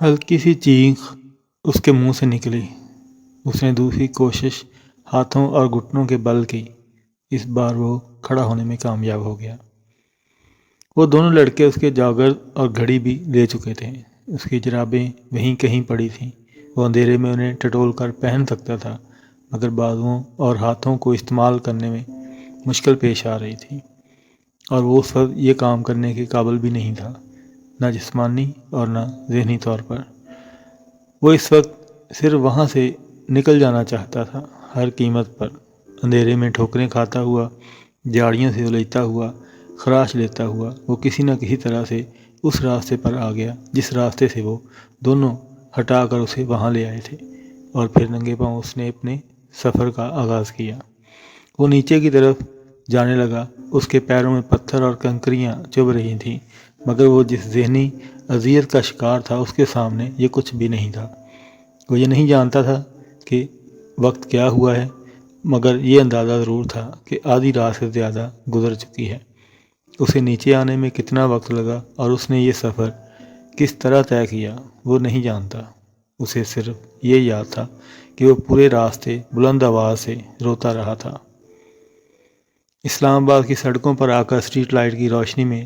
ہلکی سی چیخ اس کے منہ سے نکلی۔ اس نے دوسری کوشش ہاتھوں اور گھٹنوں کے بل کی۔ اس بار وہ کھڑا ہونے میں کامیاب ہو گیا۔ وہ دونوں لڑکے اس کے جاگر اور گھڑی بھی لے چکے تھے۔ اس کی جرابیں وہیں کہیں پڑی تھیں۔ وہ اندھیرے میں انہیں ٹٹول کر پہن سکتا تھا، مگر بازوؤں اور ہاتھوں کو استعمال کرنے میں مشکل پیش آ رہی تھی، اور وہ اس وقت یہ کام کرنے کے قابل بھی نہیں تھا، نہ جسمانی اور نہ ذہنی طور پر۔ وہ اس وقت صرف وہاں سے نکل جانا چاہتا تھا، ہر قیمت پر، اندھیرے میں ٹھوکریں کھاتا ہوا، جھاڑیوں سے الیتا ہوا، خراش لیتا ہوا۔ وہ کسی نہ کسی طرح سے اس راستے پر آ گیا جس راستے سے وہ دونوں ہٹا کر اسے وہاں لے آئے تھے، اور پھر ننگے پاؤں اس نے اپنے سفر کا آغاز کیا۔ وہ نیچے کی طرف جانے لگا۔ اس کے پیروں میں پتھر اور کنکریاں چبھ رہی تھیں، مگر وہ جس ذہنی اذیت کا شکار تھا اس کے سامنے یہ کچھ بھی نہیں تھا۔ وہ یہ نہیں جانتا تھا کہ وقت کیا ہوا ہے، مگر یہ اندازہ ضرور تھا کہ آدھی رات سے زیادہ گزر چکی ہے۔ اسے نیچے آنے میں کتنا وقت لگا اور اس نے یہ سفر کس طرح طے کیا، وہ نہیں جانتا۔ اسے صرف یہ یاد تھا کہ وہ پورے راستے بلند آواز سے روتا رہا تھا۔ اسلام آباد کی سڑکوں پر آ کر اسٹریٹ لائٹ کی روشنی میں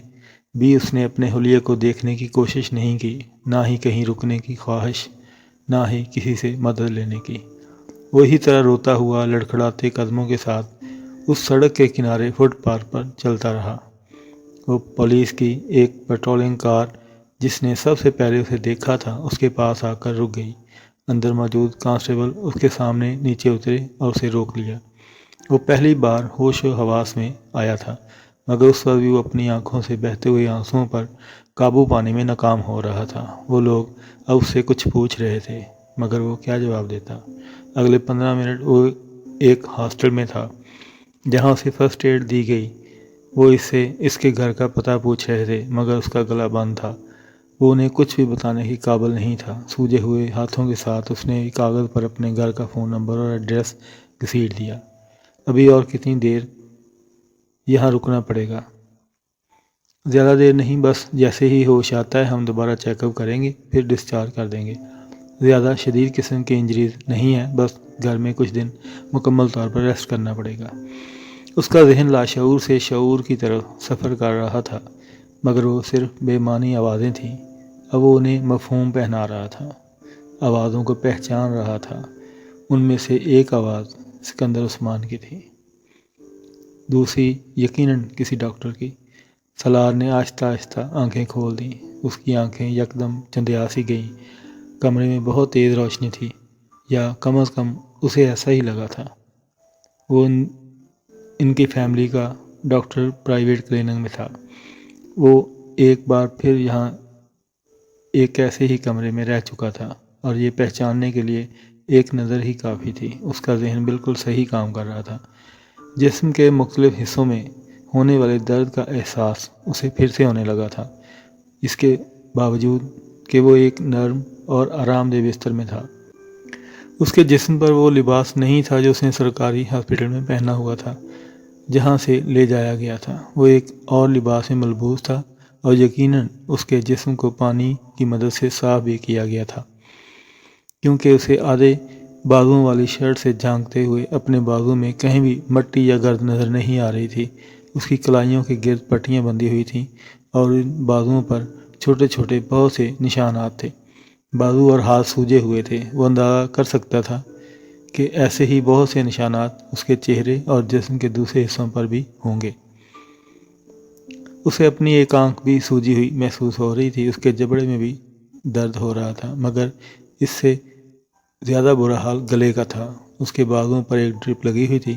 بھی اس نے اپنے حلیے کو دیکھنے کی کوشش نہیں کی، نہ ہی کہیں رکنے کی خواہش، نہ ہی کسی سے مدد لینے کی۔ وہ اسی طرح روتا ہوا لڑکھڑاتے قدموں کے ساتھ اس سڑک کے کنارے فٹ پاتھ پر چلتا رہا۔ وہ پولیس کی ایک پیٹرولنگ کار جس نے سب سے پہلے اسے دیکھا تھا اس کے پاس آ کر رک گئی۔ اندر موجود کانسٹیبل اس کے سامنے نیچے اترے اور اسے روک لیا۔ وہ پہلی بار ہوش و حواس میں آیا تھا، مگر اس وقت بھی وہ اپنی آنکھوں سے بہتے ہوئے آنسوؤں پر قابو پانے میں ناکام ہو رہا تھا۔ وہ لوگ اب اس سے کچھ پوچھ رہے تھے، مگر وہ کیا جواب دیتا؟ اگلے 15 منٹ وہ ایک ہاسٹل میں تھا جہاں اسے فرسٹ ایڈ دی گئی۔ وہ اس سے اس کے گھر کا پتہ پوچھ رہے تھے، مگر اس کا گلا بند تھا۔ وہ انہیں کچھ بھی بتانے کے قابل نہیں تھا۔ سوجے ہوئے ہاتھوں کے ساتھ اس نے کاغذ پر اپنے گھر کا فون نمبر اور ایڈریس گھسیٹ دیا۔ ابھی اور کتنی دیر یہاں رکنا پڑے گا؟ زیادہ دیر نہیں، بس جیسے ہی ہوش آتا ہے ہم دوبارہ چیک اپ کریں گے، پھر ڈسچارج کر دیں گے۔ زیادہ شدید قسم کی انجریز نہیں ہے، بس گھر میں کچھ دن مکمل طور پر ریسٹ کرنا پڑے گا۔ اس کا ذہن لاشعور سے شعور کی طرف سفر کر رہا تھا، مگر وہ صرف بے معنی آوازیں تھیں۔ اب وہ انہیں مفہوم پہنا رہا تھا، آوازوں کو پہچان رہا تھا۔ ان میں سے ایک آواز سکندر عثمان کی تھی، دوسری یقیناً کسی ڈاکٹر کی۔ سالار نے آہستہ آہستہ آنکھیں کھول دیں۔ اس کی آنکھیں یکدم چندیا سی گئیں۔ کمرے میں بہت تیز روشنی تھی، یا کم از کم اسے ایسا ہی لگا تھا۔ وہ ان کی فیملی کا ڈاکٹر پرائیویٹ کلینک میں تھا۔ وہ ایک بار پھر یہاں ایک ایسے ہی کمرے میں رہ چکا تھا، اور یہ پہچاننے کے لیے ایک نظر ہی کافی تھی۔ اس کا ذہن بالکل صحیح کام کر رہا تھا۔ جسم کے مختلف حصوں میں ہونے والے درد کا احساس اسے پھر سے ہونے لگا تھا، اس کے باوجود کہ وہ ایک نرم اور آرام دہ بستر میں تھا۔ اس کے جسم پر وہ لباس نہیں تھا جو اس نے سرکاری ہاسپٹل میں پہنا ہوا تھا جہاں سے لے جایا گیا تھا۔ وہ ایک اور لباس میں ملبوس تھا، اور یقیناً اس کے جسم کو پانی کی مدد سے صاف بھی کیا گیا تھا، کیونکہ اسے آدھے بازوؤں والی شرٹ سے جھانکتے ہوئے اپنے بازو میں کہیں بھی مٹی یا گرد نظر نہیں آ رہی تھی۔ اس کی کلائیوں کے گرد پٹیاں بندھی ہوئی تھیں، اور ان بازوؤں پر چھوٹے چھوٹے بہت سے نشانات تھے۔ بازو اور ہاتھ سوجے ہوئے تھے۔ وہ اندازہ کر سکتا تھا کہ ایسے ہی بہت سے نشانات اس کے چہرے اور جسم کے دوسرے حصوں پر بھی ہوں گے۔ اسے اپنی ایک آنکھ بھی سوجی ہوئی محسوس ہو رہی تھی۔ اس کے جبڑے میں بھی درد ہو رہا تھا، مگر اس سے زیادہ برا حال گلے کا تھا۔ اس کے بازوؤں پر ایک ڈرپ لگی ہوئی تھی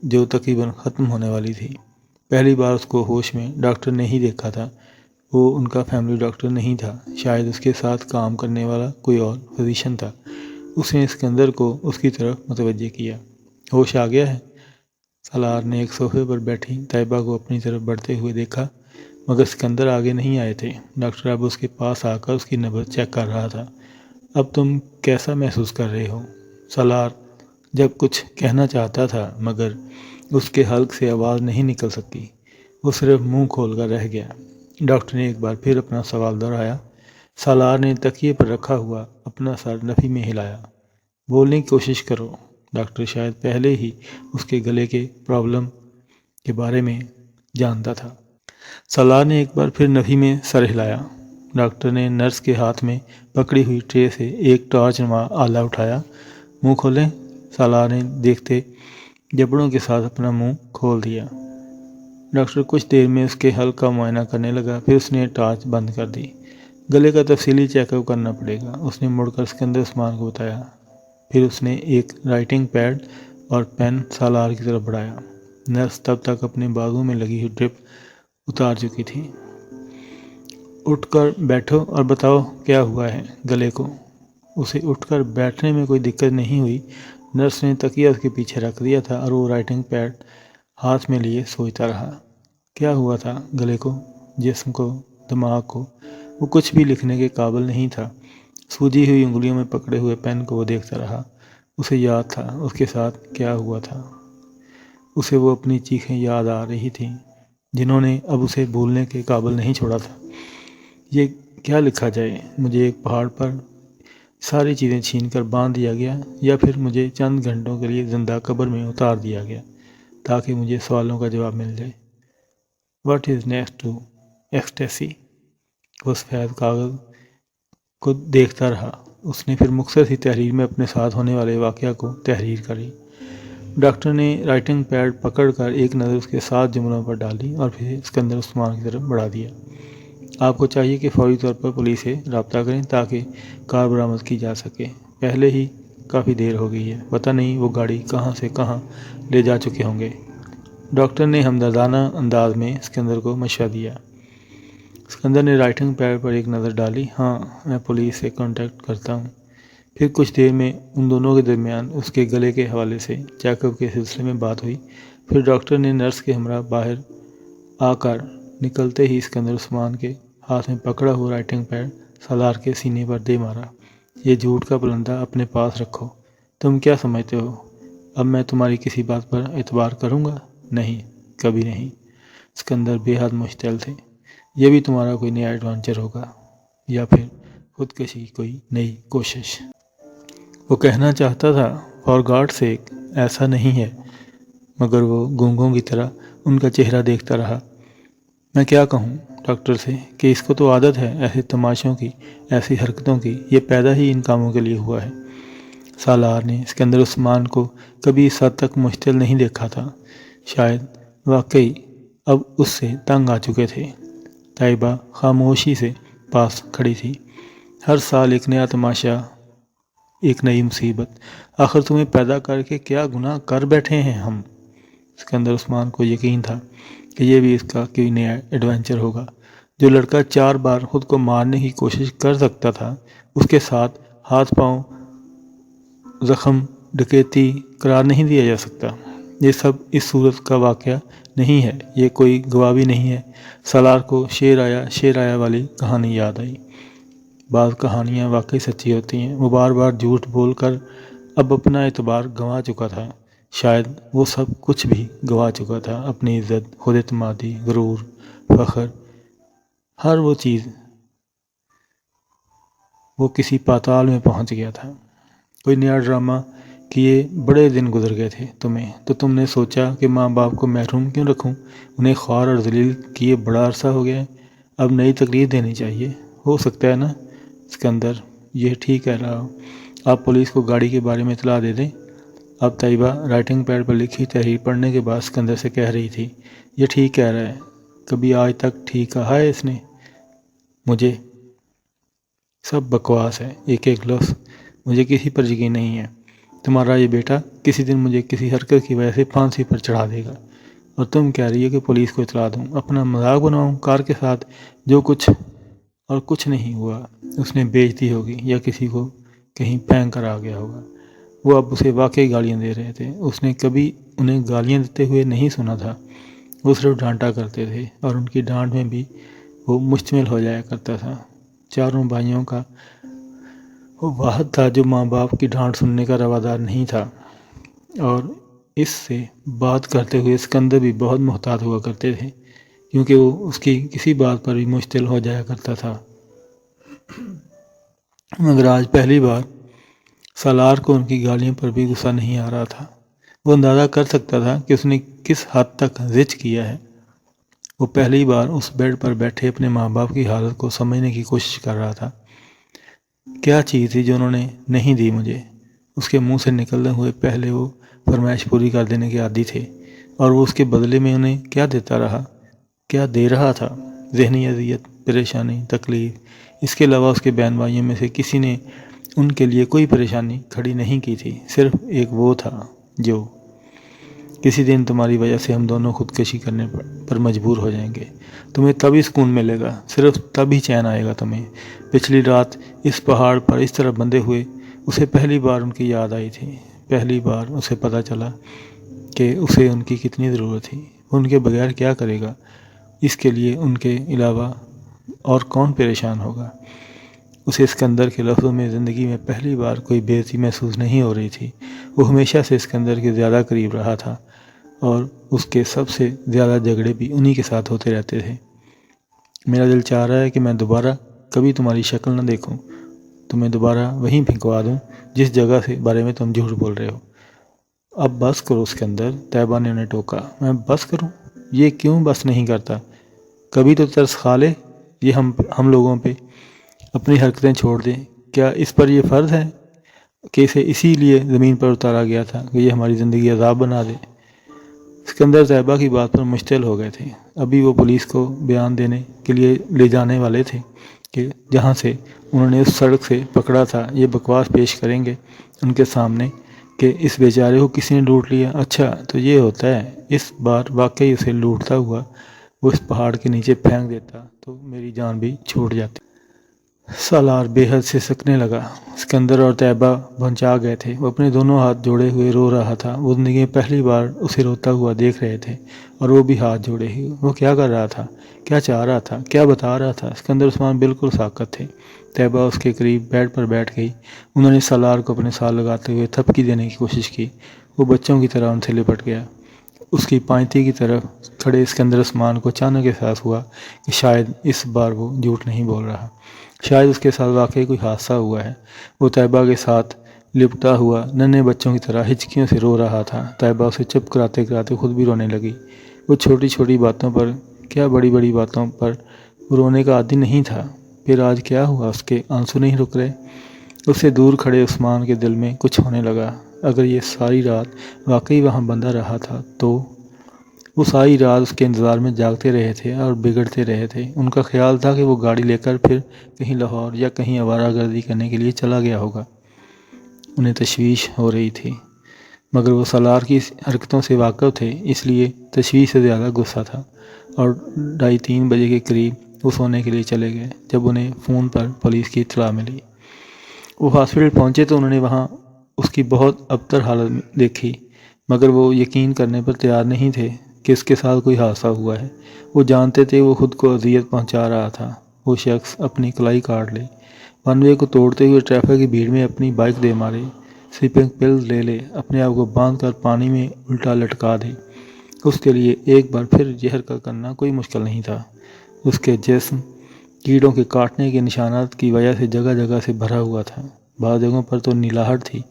جو تقریباً ختم ہونے والی تھی۔ پہلی بار اس کو ہوش میں ڈاکٹر نے ہی دیکھا تھا۔ وہ ان کا فیملی ڈاکٹر نہیں تھا، شاید اس کے ساتھ کام کرنے والا کوئی اور فزیشین تھا۔ اس نے اسکندر کو اس کی طرف متوجہ کیا۔ ہوش آ گیا ہے؟ سالار نے ایک صوفے پر بیٹھی طیبہ کو اپنی طرف بڑھتے ہوئے دیکھا، مگر سکندر آگے نہیں آئے تھے۔ ڈاکٹر اب اس کے پاس آ کر اس کی نبض چیک کر رہا تھا۔ اب تم کیسا محسوس کر رہے ہو؟ سالار جب کچھ کہنا چاہتا تھا، مگر اس کے حلق سے آواز نہیں نکل سکی۔ وہ صرف منہ کھول کر رہ گیا۔ ڈاکٹر نے ایک بار پھر اپنا سوال دہرایا۔ سالار نے تکیے پر رکھا ہوا اپنا سر نفی میں ہلایا۔ بولنے کی کوشش کرو۔ ڈاکٹر شاید پہلے ہی اس کے گلے کے پرابلم کے بارے میں جانتا تھا۔ سالار نے ایک بار پھر نفی میں سر ہلایا۔ ڈاکٹر نے نرس کے ہاتھ میں پکڑی ہوئی ٹرے سے ایک ٹارچ نما آلہ اٹھایا۔ منہ کھولیں۔ سالار نے دیکھتے جبڑوں کے ساتھ اپنا منہ کھول دیا۔ ڈاکٹر کچھ دیر میں اس کے حلق کا معائنہ کرنے لگا، پھر اس نے ٹارچ بند کر دی۔ گلے کا تفصیلی چیک اپ کرنا پڑے گا، اس نے مڑ کر سکندر عثمان کو بتایا۔ پھر اس نے ایک رائٹنگ پیڈ اور پین سالار کی طرف بڑھایا۔ نرس تب تک اپنے بازو میں لگی ہوئی ڈرپ اتار چکی تھی۔ اٹھ کر بیٹھو اور بتاؤ کیا ہوا ہے گلے کو۔ اسے اٹھ کر بیٹھنے میں کوئی دقت نہیں ہوئی۔ نرس نے تکیہ اس کے پیچھے رکھ دیا تھا اور وہ رائٹنگ پیڈ ہاتھ میں لیے سوچتا رہا۔ کیا ہوا تھا گلے کو، جسم کو، دماغ کو؟ وہ کچھ بھی لکھنے کے قابل نہیں تھا۔ سوجی ہوئی انگلیوں میں پکڑے ہوئے پین کو وہ دیکھتا رہا۔ اسے یاد تھا اس کے ساتھ کیا ہوا تھا۔ اسے وہ اپنی چیخیں یاد آ رہی تھیں جنہوں نے اب اسے بھولنے کے قابل نہیں چھوڑا تھا۔ یہ کیا لکھا جائے؟ مجھے ایک پہاڑ پر ساری چیزیں چھین کر باندھ دیا گیا، یا پھر مجھے چند گھنٹوں کے لیے زندہ قبر میں اتار دیا گیا تاکہ مجھے سوالوں کا جواب مل جائے۔ What is next to ecstasy? وہ سفید کاغذ کو دیکھتا رہا۔ اس نے پھر مختصر سی تحریر میں اپنے ساتھ ہونے والے واقعہ کو تحریر کری۔ ڈاکٹر نے رائٹنگ پیڈ پکڑ کر ایک نظر اس کے 7 جملوں پر ڈالی اور پھر سکندر عثمان کی طرف بڑھا دیا۔ آپ کو چاہیے کہ فوری طور پر پولیس سے رابطہ کریں تاکہ کار برآمد کی جا سکے۔ پہلے ہی کافی دیر ہو گئی ہے، پتہ نہیں وہ گاڑی کہاں سے کہاں لے جا چکے ہوں گے۔ ڈاکٹر نے ہمدردانہ انداز میں سکندر کو مشورہ دیا۔ سکندر نے رائٹنگ پیڈ پر ایک نظر ڈالی۔ ہاں، میں پولیس سے کانٹیکٹ کرتا ہوں۔ پھر کچھ دیر میں ان دونوں کے درمیان اس کے گلے کے حوالے سے چیک اپ کے سلسلے میں بات ہوئی۔ پھر ڈاکٹر نے نرس کے ہمراہ باہر آ کر نکلتے ہی سکندر عثمان کے ہاتھ میں پکڑا ہوا رائٹنگ پیڈ سالار کے سینے پر دے مارا۔ یہ جھوٹ کا پرندہ اپنے پاس رکھو۔ تم کیا سمجھتے ہو اب میں تمہاری کسی بات پر اعتبار کروں گا؟ نہیں، کبھی نہیں۔ سکندر بے حد مشتعل تھے۔ یہ بھی تمہارا کوئی نیا ایڈونچر ہوگا، یا پھر خودکشی کی کوئی نئی کوشش؟ وہ کہنا چاہتا تھا فار گاڈ سیک ایسا نہیں ہے، مگر وہ گونگوں کی طرح ان کا چہرہ دیکھتا رہا۔ میں کیا کہوں ڈاکٹر سے کہ اس کو تو عادت ہے ایسے تماشوں کی، ایسی حرکتوں کی، یہ پیدا ہی ان کاموں کے لیے ہوا ہے۔ سالار نے سکندر عثمان کو کبھی اس حد تک مشتعل نہیں دیکھا تھا۔ شاید واقعی اب اس سے تنگ آ چکے تھے۔ طیبہ خاموشی سے پاس کھڑی تھی۔ ہر سال ایک نیا تماشا، ایک نئی مصیبت۔ آخر تمہیں پیدا کر کے کیا گناہ کر بیٹھے ہیں ہم؟ سکندر عثمان کو یقین تھا کہ یہ بھی اس کا کوئی نیا ایڈونچر ہوگا۔ جو لڑکا 4 بار خود کو مارنے کی کوشش کر سکتا تھا، اس کے ساتھ ہاتھ پاؤں زخم ڈکیتی قرار نہیں دیا جا سکتا۔ یہ سب اس صورت کا واقعہ نہیں ہے، یہ کوئی گواہ بھی نہیں ہے۔ سالار کو شیر آیا والی کہانی یاد آئی۔ بعض کہانیاں واقعی سچی ہوتی ہیں۔ وہ بار بار جھوٹ بول کر اب اپنا اعتبار گنوا چکا تھا۔ شاید وہ سب کچھ بھی گنوا چکا تھا، اپنی عزت، خود اعتمادی، غرور، فخر، ہر وہ چیز۔ وہ کسی پاتال میں پہنچ گیا تھا۔ کوئی نیا ڈرامہ کیے بڑے دن گزر گئے تھے تمہیں، تو تم نے سوچا کہ ماں باپ کو محروم کیوں رکھوں، انہیں خوار اور ذلیل کیے بڑا عرصہ ہو گیا ہے، اب نئی تکلیف دینی چاہیے۔ ہو سکتا ہے نا سکندر یہ ٹھیک کہہ رہا ہو۔ آپ پولیس کو گاڑی کے بارے میں اطلاع دے دیں۔ اب طیبہ رائٹنگ پیڈ پر لکھی تحریر پڑھنے کے بعد سکندر سے کہہ رہی تھی، یہ ٹھیک کہہ رہا ہے، کبھی آج تک ٹھیک کہا ہے اس نے مجھے؟ سب بکواس ہے، ایک ایک لفظ۔ مجھے کسی پر یقین نہیں ہے۔ تمہارا یہ بیٹا کسی دن مجھے کسی حرکت کی وجہ سے پھانسی پر چڑھا دے گا، اور تم کہہ رہی ہو کہ پولیس کو اطلاع دوں، اپنا مذاق بناؤں؟ کار کے ساتھ جو کچھ اور کچھ نہیں ہوا، اس نے بیچ دی ہوگی یا کسی کو کہیں پھینک کر آ گیا ہوگا۔ وہ اب اسے واقعی گالیاں دے رہے تھے۔ اس نے کبھی انہیں گالیاں دیتے ہوئے نہیں سنا تھا۔ وہ صرف ڈانٹا کرتے تھے، اور ان کی ڈانٹ میں بھی وہ مشتمل ہو جایا کرتا تھا۔ چاروں بھائیوں کا وہ واحد تھا جو ماں باپ کی ڈانٹ سننے کا روادار نہیں تھا، اور اس سے بات کرتے ہوئے سکندر بھی بہت محتاط ہوا کرتے تھے، کیونکہ وہ اس کی کسی بات پر بھی مشتعل ہو جایا کرتا تھا۔ مگر آج پہلی بار سالار کو ان کی گالیوں پر بھی غصہ نہیں آ رہا تھا۔ وہ اندازہ کر سکتا تھا کہ اس نے کس حد تک زج کیا ہے۔ وہ پہلی بار اس بیڈ پر بیٹھے اپنے ماں باپ کی حالت کو سمجھنے کی کوشش کر رہا تھا۔ کیا چیز تھی جو انہوں نے نہیں دی مجھے؟ اس کے منہ سے نکلنے ہوئے پہلے وہ فرمائش پوری کر دینے کے عادی تھے، اور وہ اس کے بدلے میں انہیں کیا دیتا رہا، کیا دے رہا تھا؟ ذہنی اذیت، پریشانی، تکلیف۔ اس کے علاوہ اس کے بہن بھائیوں میں سے کسی نے ان کے لیے کوئی پریشانی کھڑی نہیں کی تھی۔ صرف ایک وہ تھا جو کسی دن تمہاری وجہ سے ہم دونوں خودکشی کرنے پر مجبور ہو جائیں گے، تمہیں تبھی سکون ملے گا، صرف تب ہی چین آئے گا تمہیں۔ پچھلی رات اس پہاڑ پر اس طرح بندھے ہوئے اسے پہلی بار ان کی یاد آئی تھی۔ پہلی بار اسے پتہ چلا کہ اسے ان کی کتنی ضرورت تھی۔ وہ ان کے بغیر کیا کرے گا؟ اس کے لیے ان کے علاوہ اور کون پریشان ہوگا؟ اسے اسکندر کے لفظوں میں زندگی میں پہلی بار کوئی بے عزتی محسوس نہیں ہو رہی تھی۔ وہ ہمیشہ سے اسکندر کے زیادہ قریب رہا تھا، اور اس کے سب سے زیادہ جھگڑے بھی انہی کے ساتھ ہوتے رہتے تھے۔ میرا دل چاہ رہا ہے کہ میں دوبارہ کبھی تمہاری شکل نہ دیکھوں، تمہیں دوبارہ وہیں پھنکوا دوں جس جگہ سے بارے میں تم جھوٹ بول رہے ہو۔ اب بس کرو اسکندر، طیبہ نے انہیں ٹوکا۔ میں بس کروں؟ یہ کیوں بس نہیں کرتا؟ کبھی تو ترس کھا لے یہ ہم لوگوں پہ، اپنی حرکتیں چھوڑ دیں۔ کیا اس پر یہ فرض ہے کہ اسے اسی لیے زمین پر اتارا گیا تھا کہ یہ ہماری زندگی عذاب بنا دے؟ اسکندر طیبہ کی بات پر مشتعل ہو گئے تھے۔ ابھی وہ پولیس کو بیان دینے کے لیے لے جانے والے تھے کہ جہاں سے انہوں نے اس سڑک سے پکڑا تھا یہ بکواس پیش کریں گے ان کے سامنے کہ اس بیچارے کو کسی نے لوٹ لیا۔ اچھا تو یہ ہوتا ہے، اس بار واقعی اسے لوٹتا ہوا وہ اس پہاڑ کے نیچے پھینک دیتا تو میری جان بھی چھوٹ جاتی۔ سالار بے حد سے سکنے لگا۔ اسکندر اور طیبہ بھنچا گئے تھے۔ وہ اپنے دونوں ہاتھ جوڑے ہوئے رو رہا تھا۔ وہ زندگی میں پہلی بار اسے روتا ہوا دیکھ رہے تھے، اور وہ بھی ہاتھ جوڑے ہوئے۔ وہ کیا کر رہا تھا؟ کیا چاہ رہا تھا؟ کیا بتا رہا تھا؟ اسکندر عثمان بالکل ساکت تھے۔ طیبہ اس کے قریب بیڈ پر بیٹھ گئی۔ انہوں نے سالار کو اپنے ساتھ لگاتے ہوئے تھپکی دینے کی کوشش کی۔ وہ بچوں کی طرح ان سے لپٹ گیا۔ اس کی پائنتی کی طرف کھڑے اسکندر عثمان کو اچانک احساس ہوا کہ شاید اس بار وہ جھوٹ نہیں بول رہا، شاید اس کے ساتھ واقعی کوئی حادثہ ہوا ہے۔ وہ طیبہ کے ساتھ لپٹا ہوا ننھے بچوں کی طرح ہچکیوں سے رو رہا تھا۔ طیبہ اسے چپ کراتے کراتے خود بھی رونے لگی۔ وہ چھوٹی چھوٹی باتوں پر، کیا بڑی بڑی باتوں پر وہ رونے کا عادی نہیں تھا۔ پھر آج کیا ہوا؟ اس کے آنسو نہیں رک رہے۔ اس سے دور کھڑے عثمان کے دل میں کچھ ہونے لگا۔ اگر یہ ساری رات واقعی وہاں بندہ رہا تھا تو وہ ساری رات اس کے انتظار میں جاگتے رہے تھے اور بگڑتے رہے تھے۔ ان کا خیال تھا کہ وہ گاڑی لے کر پھر کہیں لاہور یا کہیں آوارہ گردی کرنے کے لیے چلا گیا ہوگا۔ انہیں تشویش ہو رہی تھی، مگر وہ سالار کی حرکتوں سے واقف تھے، اس لیے تشویش سے زیادہ غصہ تھا۔ اور 2:30 بجے کے قریب وہ سونے کے لیے چلے گئے جب انہیں فون پر پولیس کی اطلاع ملی۔ وہ ہاسپٹل پہنچے تو انہوں نے وہاں اس کی بہت ابتر حالت دیکھی، مگر وہ یقین کرنے پر تیار نہیں تھے کہ اس کے ساتھ کوئی حادثہ ہوا ہے۔ وہ جانتے تھے وہ خود کو اذیت پہنچا رہا تھا۔ وہ شخص اپنی کلائی کاٹ لے، ون وے کو توڑتے ہوئے ٹریفک کی بھیڑ میں اپنی بائک دے مارے، سلیپنگ پل لے لے، اپنے آپ کو باندھ کر پانی میں الٹا لٹکا دے، اس کے لیے ایک بار پھر یہ حرکت کرنا کوئی مشکل نہیں تھا۔ اس کے جسم کیڑوں کے کاٹنے کے نشانات کی وجہ سے جگہ جگہ سے بھرا ہوا تھا، بعض جگہوں پر تو نیلاہٹ تھی۔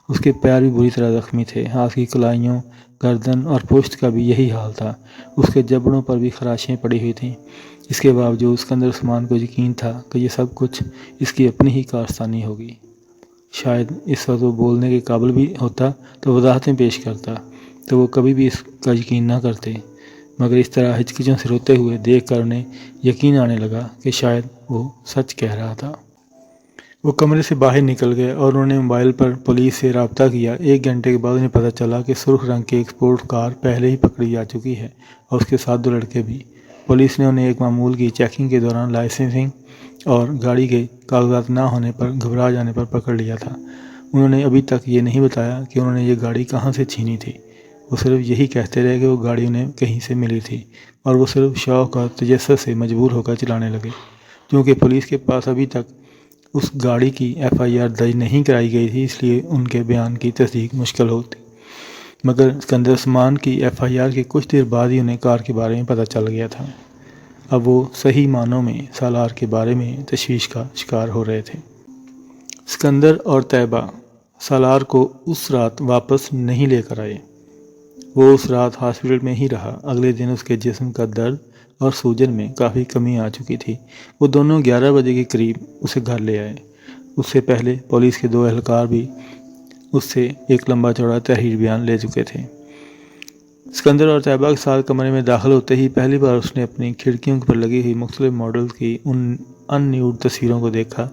اس کے پیر بھی بری طرح زخمی تھے، ہاتھ کی کلائیوں، گردن اور پشت کا بھی یہی حال تھا۔ اس کے جبڑوں پر بھی خراشیں پڑی ہوئی تھیں۔ اس کے باوجود اسکندر عثمان کو یقین تھا کہ یہ سب کچھ اس کی اپنی ہی کارستانی ہوگی۔ شاید اس وقت وہ بولنے کے قابل بھی ہوتا تو وضاحتیں پیش کرتا تو وہ کبھی بھی اس کا یقین نہ کرتے، مگر اس طرح ہچکچوں سے روتے ہوئے دیکھ کر انہیں یقین آنے لگا کہ شاید وہ سچ کہہ رہا تھا۔ وہ کمرے سے باہر نکل گئے اور انہوں نے موبائل پر پولیس سے رابطہ کیا۔ 1 گھنٹے کے بعد انہیں پتہ چلا کہ سرخ رنگ کی ایک اسپورٹ کار پہلے ہی پکڑی جا چکی ہے، اور اس کے ساتھ 2 لڑکے بھی۔ پولیس نے انہیں ایک معمول کی چیکنگ کے دوران لائسنسنگ اور گاڑی کے کاغذات نہ ہونے پر گھبرا جانے پر پکڑ لیا تھا۔ انہوں نے ابھی تک یہ نہیں بتایا کہ انہوں نے یہ گاڑی کہاں سے چھینی تھی۔ وہ صرف یہی کہتے رہے کہ وہ گاڑی انہیں کہیں سے ملی تھی، اور وہ صرف شوق اور تجسس سے مجبور ہو کر چلانے لگے۔ کیونکہ پولیس کے پاس ابھی تک اس گاڑی کی FIR درج نہیں کرائی گئی تھی، اس لیے ان کے بیان کی تصدیق مشکل ہوتی۔ مگر اسکندر عثمان کی FIR کے کچھ دیر بعد ہی انہیں کار کے بارے میں پتہ چل گیا تھا۔ اب وہ صحیح معنوں میں سالار کے بارے میں تشویش کا شکار ہو رہے تھے۔ سکندر اور طیبہ سالار کو اس رات واپس نہیں لے کر آئے۔ وہ اس رات ہاسپٹل میں ہی رہا۔ اگلے دن اس کے جسم کا درد اور سوجن میں کافی کمی آ چکی تھی۔ وہ دونوں 11 بجے کے قریب اسے گھر لے آئے۔ اس سے پہلے پولیس کے 2 اہلکار بھی اس سے ایک لمبا چوڑا تحریر بیان لے چکے تھے۔ سکندر اور طیبہ کے ساتھ کمرے میں داخل ہوتے ہی پہلی بار اس نے اپنی کھڑکیوں پر لگی ہوئی مختلف ماڈلز کی ان نیوڈ تصویروں کو دیکھا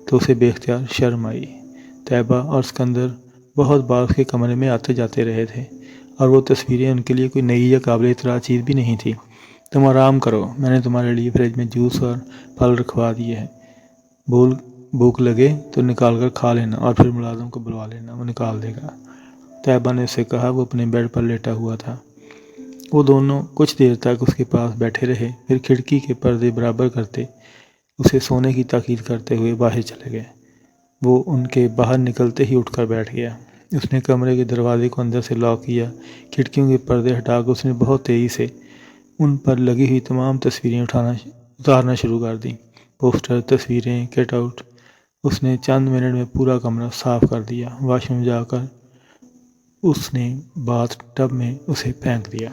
تو اسے بے اختیار شرم آئی۔ طیبہ اور سکندر بہت بار اس کے کمرے میں آتے جاتے رہے تھے اور وہ تصویریں ان کے لیے کوئی نئی یا قابل اطلاع چیز بھی نہیں تھی۔ تم آرام کرو، میں نے تمہارے لیے فریج میں جوس اور پھل رکھوا دیے ہیں، بھوک لگے تو نکال کر کھا لینا اور پھر ملازم کو بلوا لینا، وہ نکال دے گا، طیبہ نے اسے کہا۔ وہ اپنے بیڈ پر لیٹا ہوا تھا۔ وہ دونوں کچھ دیر تک اس کے پاس بیٹھے رہے، پھر کھڑکی کے پردے برابر کرتے اسے سونے کی تاکید کرتے ہوئے باہر چلے گئے۔ وہ ان کے باہر نکلتے ہی اٹھ کر بیٹھ گیا۔ اس نے کمرے کے دروازے کو اندر سے لاک کیا۔ کھڑکیوں کے پردے ہٹا کر اس نے بہت تیزی سے ان پر لگی ہوئی تمام تصویریں اتارنا شروع کر دیں۔ پوسٹر، تصویریں، کٹ آؤٹ۔ اس نے چند منٹ میں پورا کمرہ صاف کر دیا۔ واش روم جا کر اس نے باتھ ٹب میں اسے پھینک دیا۔